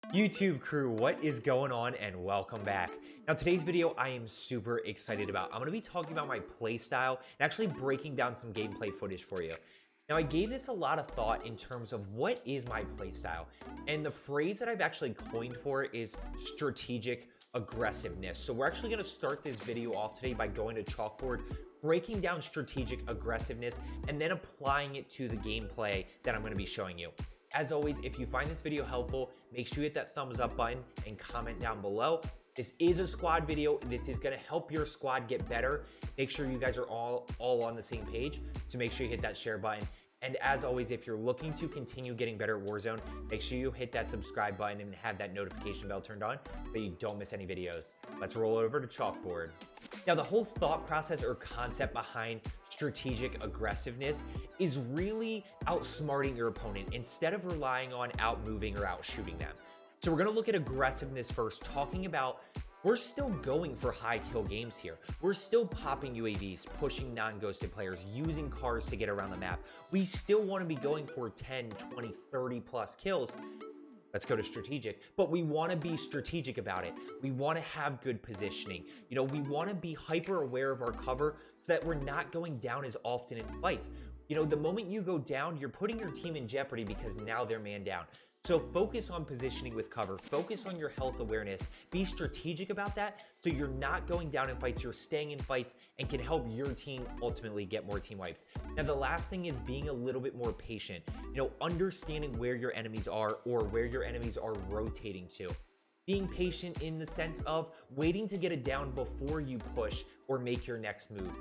YouTube crew, what is going on and welcome back. Now today's video I am super excited about. I'm going to be talking about my play style and actually breaking down some gameplay footage for you. Now I gave this a lot of thought in terms of what is my play style, and the phrase that I've actually coined for it is strategic aggressiveness. So we're actually going to start this video off today by going to chalkboard, breaking down strategic aggressiveness, and then applying it to the gameplay that I'm going to be showing you. As always, if you find this video helpful, make sure you hit that thumbs up button and comment down below. This is a squad video. This is going to help your squad get better. Make sure you guys are all on the same page. So make sure you hit that share button. And as always, if you're looking to continue getting better at Warzone, make sure you hit that subscribe button and have that notification bell turned on so you don't miss any videos. Let's roll over to chalkboard. Now, the whole thought process or concept behind strategic aggressiveness is really outsmarting your opponent instead of relying on outmoving or outshooting them. So we're going to look at aggressiveness first, talking about we're still going for high kill games here. We're still popping UAVs, pushing non-ghosted players, using cars to get around the map. We still want to be going for 10, 20, 30 plus kills. Let's go to strategic, but we want to be strategic about it. We want to have good positioning. We want to be hyper aware of our cover so that we're not going down as often in fights. The moment you go down, you're putting your team in jeopardy because now they're man down. So focus on positioning with cover, focus on your health awareness, be strategic about that so you're not going down in fights, you're staying in fights and can help your team ultimately get more team wipes. Now the last thing is being a little bit more patient, understanding where your enemies are or where your enemies are rotating to. Being patient in the sense of waiting to get it down before you push or make your next move.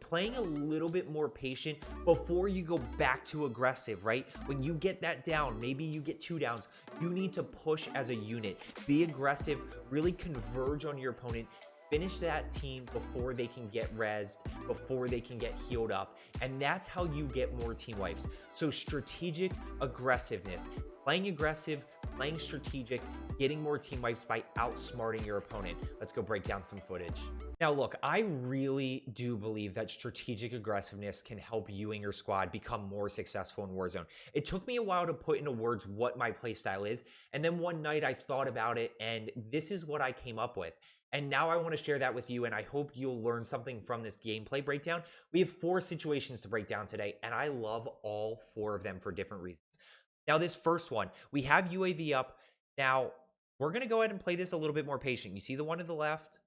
Playing a little bit more patient before you go back to aggressive, right? When you get that down, maybe you get 2 downs, you need to push as a unit. Be aggressive, really converge on your opponent, finish that team before they can get rezzed, before they can get healed up. And that's how you get more team wipes. So strategic aggressiveness, playing aggressive, playing strategic, getting more team wipes by outsmarting your opponent. Let's go break down some footage. Now look, I really do believe that strategic aggressiveness can help you and your squad become more successful in Warzone. It took me a while to put into words what my playstyle is, and then one night I thought about it and this is what I came up with. And now I want to share that with you, and I hope you'll learn something from this gameplay breakdown. We have 4 situations to break down today, and I love all 4 of them for different reasons. Now this first one, we have UAV up. Now, we're going to go ahead and play this a little bit more patient. You see the one to the left?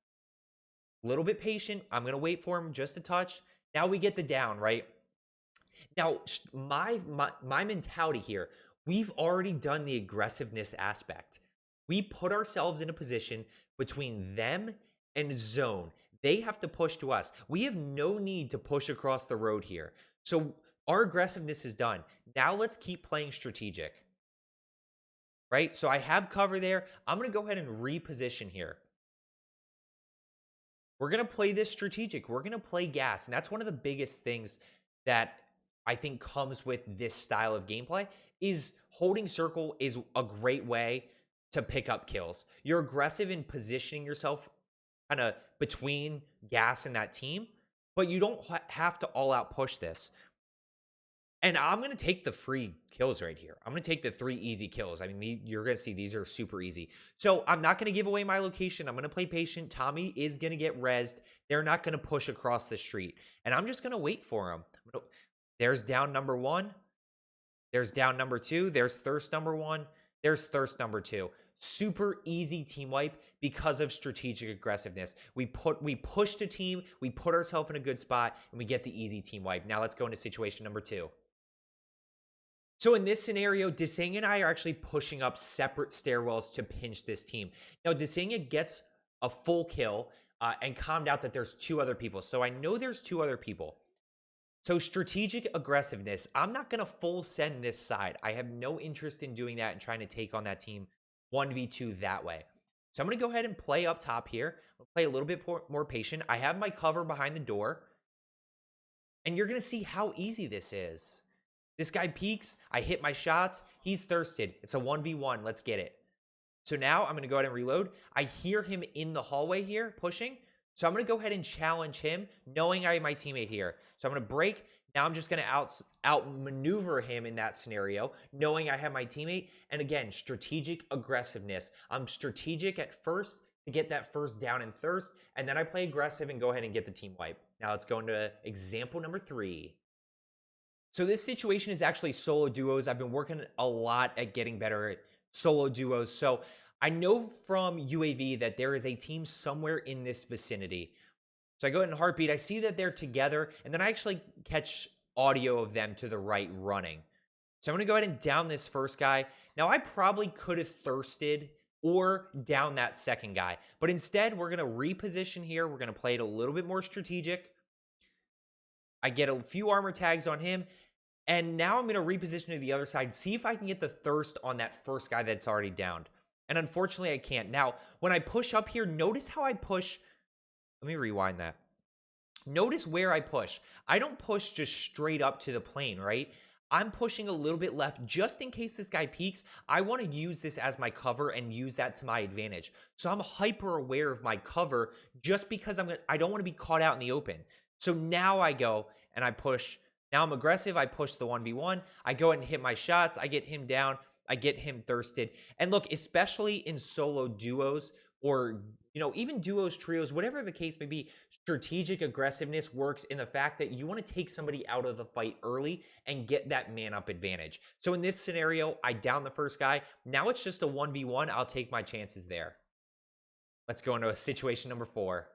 A little bit patient. I'm going to wait for him just a touch. Now we get the down, right? Now, my mentality here, we've already done the aggressiveness aspect. We put ourselves in a position between them and zone. They have to push to us. We have no need to push across the road here. So our aggressiveness is done. Now let's keep playing strategic. Right? So I have cover there. I'm going to go ahead and reposition here. We're going to play this strategic. We're going to play gas. And that's one of the biggest things that I think comes with this style of gameplay is holding circle is a great way to pick up kills. You're aggressive in positioning yourself kind of between gas and that team, but you don't have to all out push this. And I'm going to take the free kills right here. I'm going to take the 3 easy kills. I mean, you're going to see these are super easy. So I'm not going to give away my location. I'm going to play patient. Tommy is going to get rezzed. They're not going to push across the street. And I'm just going to wait for him. There's down number 1. There's down number 2. There's thirst number 1. There's thirst number 2. Super easy team wipe because of strategic aggressiveness. We push the team. We put ourselves in a good spot. And we get the easy team wipe. Now let's go into situation number 2. So in this scenario, Desang and I are actually pushing up separate stairwells to pinch this team. Now, Desang gets a full kill and calmed out that there's 2 other people. So I know there's 2 other people. So strategic aggressiveness, I'm not going to full send this side. I have no interest in doing that and trying to take on that team 1v2 that way. So I'm going to go ahead and play up top here. I'll play a little bit more patient. I have my cover behind the door. And you're going to see how easy this is. This guy peeks, I hit my shots, he's thirsted. It's a 1v1, let's get it. So now I'm going to go ahead and reload. I hear him in the hallway here pushing. So I'm going to go ahead and challenge him knowing I have my teammate here. So I'm going to break, Now I'm just going to outmaneuver him in that scenario, knowing I have my teammate. And again, strategic aggressiveness. I'm strategic at first to get that first down and thirst, and then I play aggressive and go ahead and get the team wipe. Now let's go into example number 3. So this situation is actually solo duos. I've been working a lot at getting better at solo duos. So I know from UAV that there is a team somewhere in this vicinity. So I go ahead and heartbeat. I see that they're together, and then I actually catch audio of them to the right running. So I'm going to go ahead and down this first guy. Now I probably could have thirsted or down that second guy, but instead we're going to reposition here. We're going to play it a little bit more strategic. I get a few armor tags on him. And now I'm going to reposition to the other side, see if I can get the thirst on that first guy that's already downed. And unfortunately, I can't. Now, when I push up here, notice how I push. Let me rewind that. Notice where I push. I don't push just straight up to the plane, right? I'm pushing a little bit left just in case this guy peeks. I want to use this as my cover and use that to my advantage. So I'm hyper aware of my cover just because I don't want to be caught out in the open. So now I go and I push. Now I'm aggressive. I push the 1v1. I go ahead and hit my shots. I get him down. I get him thirsted. And look, especially in solo duos or, even duos, trios, whatever the case may be, strategic aggressiveness works in the fact that you want to take somebody out of the fight early and get that man-up advantage. So in this scenario, I down the first guy. Now it's just a 1v1. I'll take my chances there. Let's go into a situation number 4.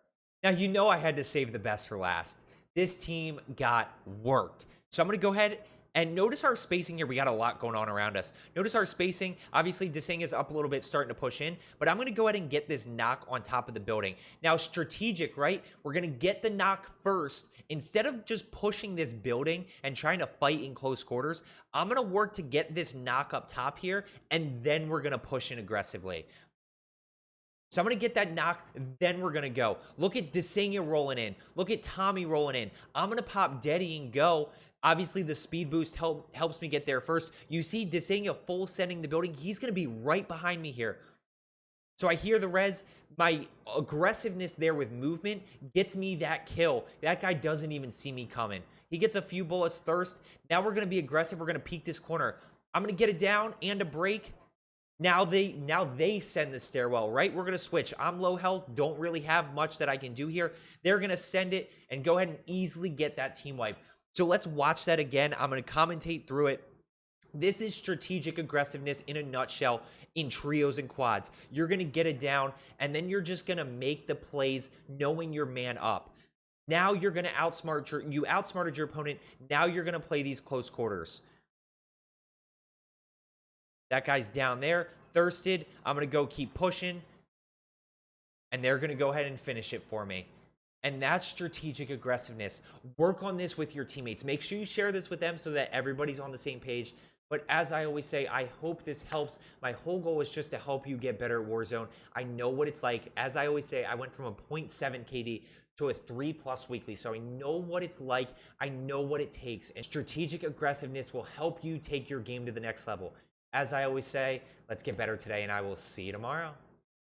Now, I had to save the best for last. This team got worked. So I'm going to go ahead and notice our spacing here. We got a lot going on around us. Notice our spacing. Obviously, Desing is up a little bit, starting to push in. But I'm going to go ahead and get this knock on top of the building. Now, strategic, right? We're going to get the knock first. Instead of just pushing this building and trying to fight in close quarters, I'm going to work to get this knock up top here. And then we're going to push in aggressively. So I'm going to get that knock, then we're going to go. Look at Desing rolling in. Look at Tommy rolling in. I'm going to pop Deddy and go. Obviously, the speed boost helps me get there first. You see Desing full sending the building. He's going to be right behind me here. So I hear the res. My aggressiveness there with movement gets me that kill. That guy doesn't even see me coming. He gets a few bullets thirst. Now we're going to be aggressive. We're going to peek this corner. I'm going to get it down and a break. Now they send the stairwell, right? We're going to switch. I'm low health, don't really have much that I can do here. They're going to send it and go ahead and easily get that team wipe. So let's watch that again. I'm going to commentate through it. This is strategic aggressiveness in a nutshell in trios and quads. You're going to get it down, and then you're just going to make the plays knowing your man up. Now you're going to you outsmarted your opponent. Now you're going to play these close quarters. That guy's down there, thirsted. I'm going to go keep pushing. And they're going to go ahead and finish it for me. And that's strategic aggressiveness. Work on this with your teammates. Make sure you share this with them so that everybody's on the same page. But as I always say, I hope this helps. My whole goal is just to help you get better at Warzone. I know what it's like. As I always say, I went from a 0.7 KD to a 3+ weekly. So I know what it's like. I know what it takes. And strategic aggressiveness will help you take your game to the next level. As I always say, let's get better today, and I will see you tomorrow.